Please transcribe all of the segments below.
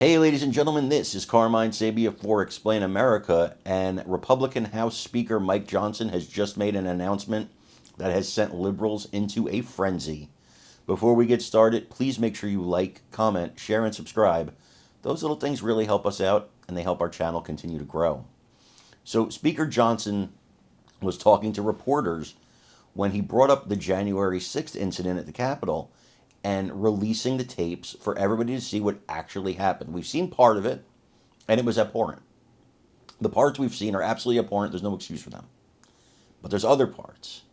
Hey, ladies and gentlemen, this is Carmine Sabia for Explain America, and Republican House Speaker Mike Johnson has just made an announcement that has sent liberals into a frenzy. Before we get started, please make sure you like, comment, share, and subscribe. Those little things really help us out, and they help our channel continue to grow. So, Speaker Johnson was talking to reporters when he brought up the January 6th incident at the Capitol and releasing the tapes for everybody to see what actually happened. We've seen part of it, and it was abhorrent. The parts we've seen are absolutely abhorrent. There's no excuse for them. But there's other parts.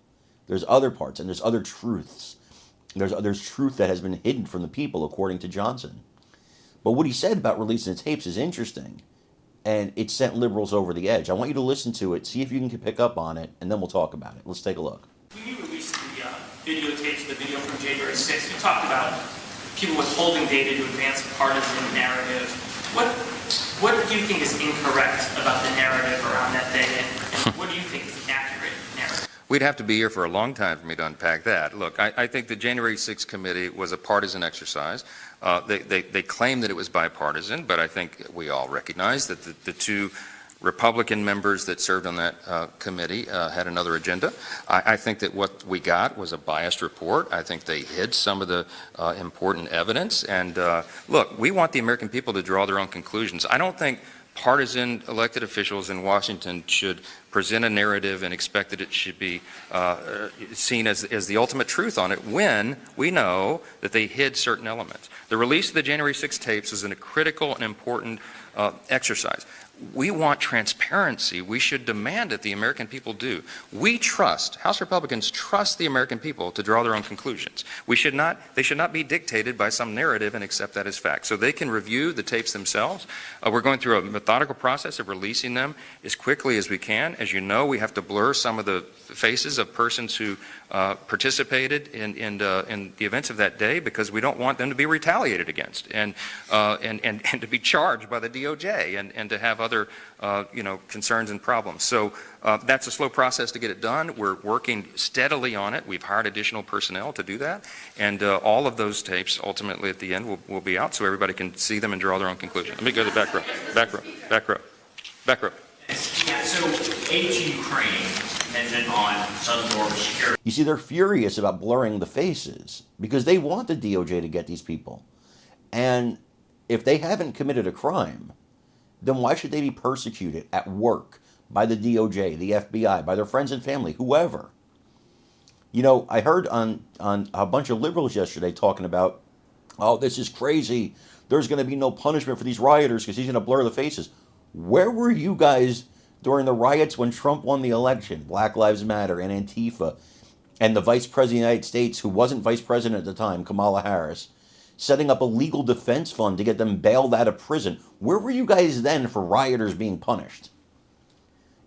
There's other parts, and there's other truths. There's truth that has been hidden from the people, according to Johnson. But what he said about releasing the tapes is interesting, and it sent liberals over the edge. I want you to listen to it, see if you can pick up on it, and then we'll talk about it. Let's take a look. When you released the videotapes, the video from January 6th, you talked about people withholding data to advance a partisan narrative. What do you think is incorrect about the narrative around that day, and what do you think is an accurate narrative? We'd have to be here for a long time for me to unpack that. Look, I think the January 6th committee was a partisan exercise. They claim that it was bipartisan, but I think we all recognize that the two Republican members that served on that committee had another agenda. I think that what we got was a biased report. I think they hid some of the important evidence. And look, we want the American people to draw their own conclusions. I don't think partisan elected officials in Washington should present a narrative and expect that it should be seen as the ultimate truth on it when we know that they hid certain elements. The release of the January 6 tapes is a critical and important exercise. We want transparency. We should demand that the American people do. We trust, House Republicans trust the American people to draw their own conclusions. They should not be dictated by some narrative and accept that as fact. So they can review the tapes themselves. We're going through a methodical process of releasing them as quickly as we can. As you know, we have to blur some of the faces of persons who participated in the events of that day because we don't want them to be retaliated against and to be charged by the DOJ and to have other concerns and problems. So that's a slow process to get it done. We're working steadily on it. We've hired additional personnel to do that, and all of those tapes ultimately at the end will be out so everybody can see them and draw their own conclusion. Let me go to the back row. Yeah, so aid to Ukraine dependent on southern border security. You see, they're furious about blurring the faces because they want the DOJ to get these people. And if they haven't committed a crime, then why should they be persecuted at work by the DOJ, the FBI, by their friends and family, whoever? You know, I heard on a bunch of liberals yesterday talking about, oh, this is crazy. There's going to be no punishment for these rioters because he's going to blur the faces. Where were you guys during the riots when Trump won the election? Black Lives Matter and Antifa and the Vice President of the United States, who wasn't Vice President at the time, Kamala Harris, setting up a legal defense fund to get them bailed out of prison. Where were you guys then for rioters being punished?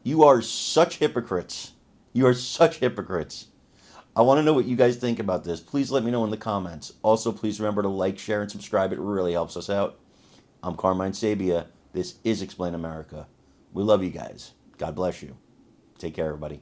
You are such hypocrites. You are such hypocrites. I want to know what you guys think about this. Please let me know in the comments. Also, please remember to like, share, and subscribe. It really helps us out. I'm Carmine Sabia. This is Explain America. We love you guys. God bless you. Take care, everybody.